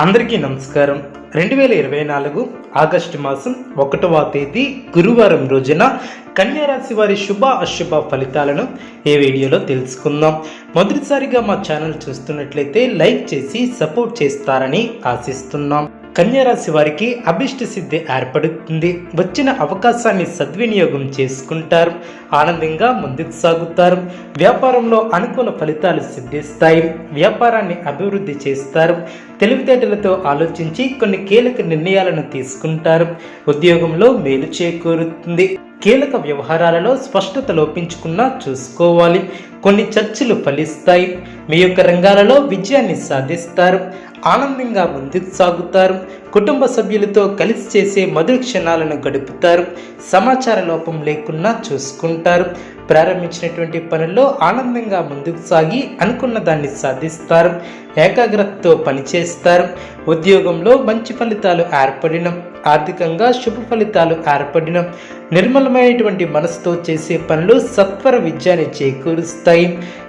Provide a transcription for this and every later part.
అందరికీ నమస్కారం. 2024 ఆగస్టు మాసం 1వ తేదీ గురువారం రోజున కన్యా రాశి వారి శుభ అశుభ ఫలితాలను ఈ వీడియోలో తెలుసుకుందాం. మొదటిసారిగా మా ఛానల్ చూస్తున్నట్లయితే లైక్ చేసి సపోర్ట్ చేస్తారని ఆశిస్తున్నాం. కన్యా రాశి వారికి అభిష్ట సిద్ధి ఏర్పడుతుంది. వచ్చిన అవకాశాన్ని సద్వినియోగం చేసుకుంటారు. ఆనందంగా ముందుకు సాగుతారు. వ్యాపారంలో అనుకూల ఫలితాలు సిద్ధిస్తాయి. వ్యాపారాన్ని అభివృద్ధి చేస్తారు. తెలివితేటలతో ఆలోచించి కొన్ని కీలక నిర్ణయాలను తీసుకుంటారు. ఉద్యోగంలో మేలు చేకూరుతుంది. కీలక వ్యవహారాలలో స్పష్టత లోపించుకున్నా చూసుకోవాలి. కొన్ని చర్చలు ఫలిస్తాయి. మీ యొక్క రంగాలలో విజయాన్ని సాధిస్తారు. ఆనందంగా ముందుకు సాగుతారు. కుటుంబ సభ్యులతో కలిసి చేసే మధుర క్షణాలను గడుపుతారు. సమాచార లోపం లేకుండా చూసుకుంటారు. ప్రారంభించినటువంటి పనుల్లో ఆనందంగా ముందుకు సాగి అనుకున్న దాన్ని సాధిస్తారు. ఏకాగ్రతతో పనిచేస్తారు. ఉద్యోగంలో మంచి ఫలితాలు ఏర్పడిన, ఆర్థికంగా శుభ ఫలితాలు ఏర్పడిన, నిర్మలమైనటువంటి మనసుతో చేసే పనులు సత్వర విజయాన్ని చేకూరుస్తాయి.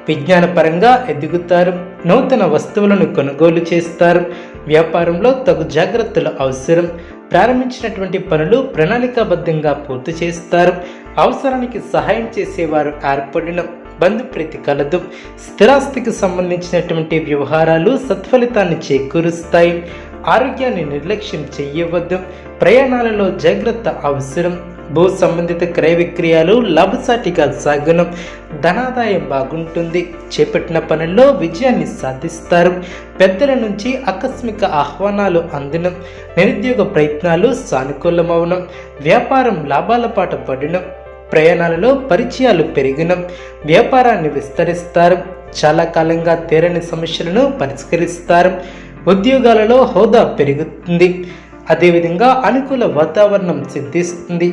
విజ్ఞానపరంగా ఎదుగుతారు. నూతన వస్తువులను కొనుగోలు చేస్తారు. వ్యాపారంలో తగు జాగ్రత్తలు అవసరం. ప్రారంభించినటువంటి పనులు ప్రణాళికాబద్ధంగా పూర్తి చేస్తారు. అవసరానికి సహాయం చేసేవారు ఏర్పడిన, బంధుప్రీతి కలదు. స్థిరాస్తికి సంబంధించినటువంటి వ్యవహారాలు సత్ఫలితాన్ని చేకూరుస్తాయి. ఆరోగ్యాన్ని నిర్లక్ష్యం చేయవద్దు. ప్రయాణాలలో జాగ్రత్త అవసరం. భూ సంబంధిత క్రయ విక్రయాలు లాభసాటిగా సాగును. ధనాదాయం బాగుంటుంది. చేపట్టిన పనుల్లో విజయాన్ని సాధిస్తారు. పెద్దల నుంచి ఆకస్మిక ఆహ్వానాలు అందడం. నిరుద్యోగ ప్రయత్నాలు సానుకూలమవడం. వ్యాపారం లాభాల పాట పడడం. ప్రయాణాలలో పరిచయాలు పెరిగిన, వ్యాపారాన్ని విస్తరిస్తారు. చాలా కాలంగా తీరని సమస్యలను పరిష్కరిస్తారు. ఉద్యోగాలలో హోదా పెరుగుతుంది. అదేవిధంగా అనుకూల వాతావరణం సిద్ధిస్తుంది.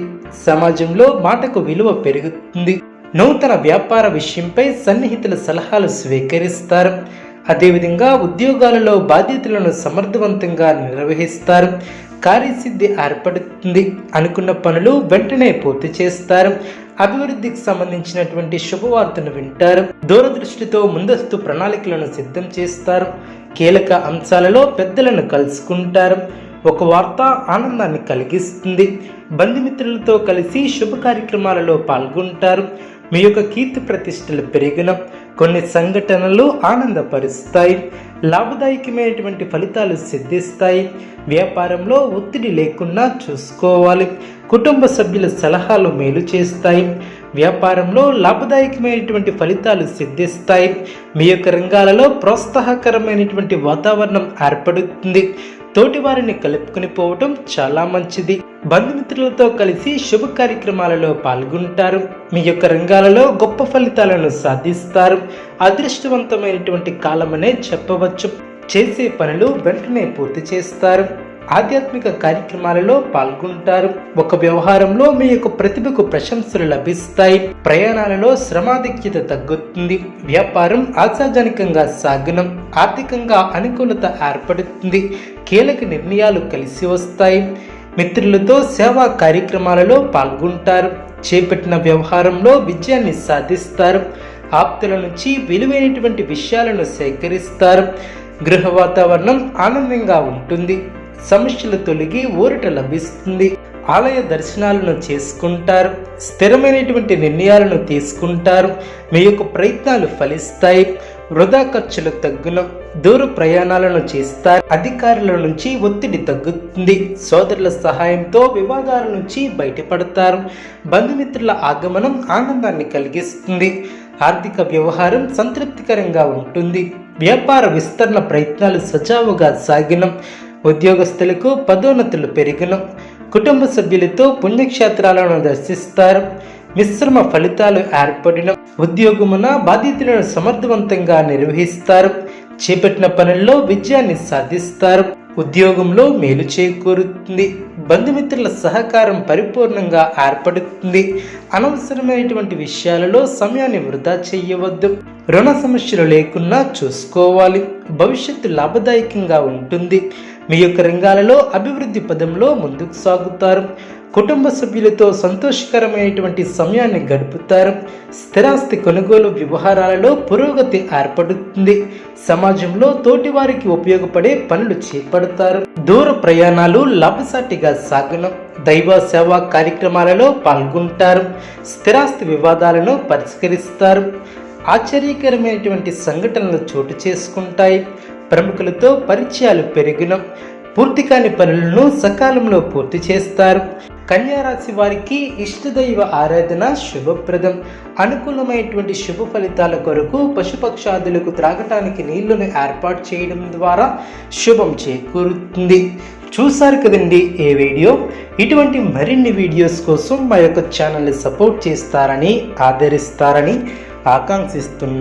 సమాజంలో మాటకు విలువ పెరుగుతుంది. నూతన వ్యాపార విషయంపై సన్నిహితుల సలహాలు స్వీకరిస్తారు. అదేవిధంగా ఉద్యోగాలలో బాధ్యతలను సమర్థవంతంగా నిర్వహిస్తారు. కార్యసిద్ధి ఏర్పడుతుంది. అనుకున్న పనులు వెంటనే పూర్తి చేస్తారు. అభివృద్ధికి సంబంధించినటువంటి శుభవార్తను వింటారు. దూరదృష్టితో ముందస్తు ప్రణాళికలను సిద్ధం చేస్తారు. కీలక అంశాలలో పెద్దలను కలుసుకుంటారు. ఒక వార్త ఆనందాన్ని కలిగిస్తుంది. బంధుమిత్రులతో కలిసి శుభ కార్యక్రమాలలో పాల్గొంటారు. మీ యొక్క కీర్తి ప్రతిష్టలు పెరిగిన, కొన్ని సంఘటనలు ఆనందపరుస్తాయి. లాభదాయకమైనటువంటి ఫలితాలు సిద్ధిస్తాయి. వ్యాపారంలో ఒత్తిడి లేకుండా చూసుకోవాలి. కుటుంబ సభ్యుల సలహాలు మేలు చేస్తాయి. వ్యాపారంలో లాభదాయకమైనటువంటి ఫలితాలు సిద్ధిస్తాయి. మీ యొక్క రంగాలలో ప్రోత్సాహకరమైనటువంటి వాతావరణం ఏర్పడుతుంది. తోటి వారిని కలుపుకొని పోవటం చాలా మంచిది. బంధుమిత్రులతో కలిసి శుభ కార్యక్రమాలలో పాల్గొంటారు. మీ యొక్క రంగాలలో గొప్ప ఫలితాలను సాధిస్తారు. అదృష్టవంతమైనటువంటి కాలమనే చెప్పవచ్చు. చేసే పనులు వెంటనే పూర్తి చేస్తారు. ఆధ్యాత్మిక కార్యక్రమాలలో పాల్గొంటారు. ఒక వ్యవహారంలో మీ యొక్క ప్రతిభకు ప్రశంసలు లభిస్తాయి. ప్రయాణాలలో శ్రమాధిక్యత తగ్గుతుంది. వ్యాపారం ఆశాజనకంగా సాగనం. ఆర్థికంగా అనుకూలత ఏర్పడుతుంది. కీలక నిర్ణయాలు కలిసి వస్తాయి. మిత్రులతో సేవా కార్యక్రమాలలో పాల్గొంటారు. చేపట్టిన వ్యవహారంలో విజయాన్ని సాధిస్తారు. ఆప్తుల నుంచి విలువైనటువంటి విషయాలను సేకరిస్తారు. గృహ వాతావరణం ఆనందంగా ఉంటుంది. సమస్యలు తొలగి ఊరట లభిస్తుంది. ఆలయ దర్శనాలను చేసుకుంటారు. స్థిరమైనటువంటి నిర్ణయాలను తీసుకుంటారు. మీ యొక్క ప్రయత్నాలు ఫలిస్తాయి. వృధా ఖర్చులు తగ్గును. దూర ప్రయాణాలను చేస్తారు. అధికారుల నుంచి ఒత్తిడి తగ్గుతుంది. సోదరుల సహాయంతో వివాదాల నుంచి బయటపడతారు. బంధుమిత్రుల ఆగమనం ఆనందాన్ని కలిగిస్తుంది. ఆర్థిక వ్యవహారం సంతృప్తికరంగా ఉంటుంది. వ్యాపార విస్తరణ ప్రయత్నాలు సజావుగా సాగినం. ఉద్యోగస్తులకు పదోన్నతులు పెరిగిన, కుటుంబ సభ్యులతో పుణ్యక్షేత్రాలను దర్శిస్తారు. మిశ్రమ ఫలితాలు ఏర్పడిన, ఉద్యోగమున బాధ్యతలను సమర్థవంతంగా నిర్వహిస్తారు. చేపట్టిన పనుల్లో విజయాన్ని సాధిస్తారు. ఉద్యోగంలో మేలు చేకూరుతుంది. బంధుమిత్రుల సహకారం పరిపూర్ణంగా ఏర్పడుతుంది. అనవసరమైనటువంటి విషయాలలో సమయాన్ని వృధా చేయవద్దు. రుణ సమస్యలు లేకున్నా చూసుకోవాలి. భవిష్యత్తు లాభదాయకంగా ఉంటుంది. మీ యొక్క రంగాలలో అభివృద్ధి పదంలో ముందుకు సాగుతారు. కుటుంబ సభ్యులతో సంతోషకరమైనటువంటి సమయాన్ని గడుపుతారు. స్థిరాస్తి కొనుగోలు వ్యవహారాలలో పురోగతి ఏర్పడుతుంది. సమాజంలో తోటివారికి ఉపయోగపడే పనులు చేపడతారు. దూర ప్రయాణాలు లాభసాటిగా సాగను. దైవ సేవా కార్యక్రమాలలో పాల్గొంటారు. స్థిరాస్తి వివాదాలను పరిష్కరిస్తారు. ఆశ్చర్యకరమైనటువంటి సంఘటనలు చోటు చేసుకుంటాయి. ప్రముఖులతో పరిచయాలు పెరిగిన పూర్తి కాని పనులను సకాలంలో పూర్తి చేస్తారు. కన్యారాశి వారికి ఇష్టదైవ ఆరాధన శుభప్రదం. అనుకూలమైనటువంటి శుభ ఫలితాల కొరకు పశుపక్షాదులకు త్రాగటానికి నీళ్లను ఏర్పాటు చేయడం ద్వారా శుభం చేకూరుతుంది. చూసారు కదండి ఈ వీడియో. ఇటువంటి మరిన్ని వీడియోస్ కోసం మా యొక్క ఛానల్ని సపోర్ట్ చేస్తారని ఆదరిస్తారని ఆకాంక్షిస్తున్నాను.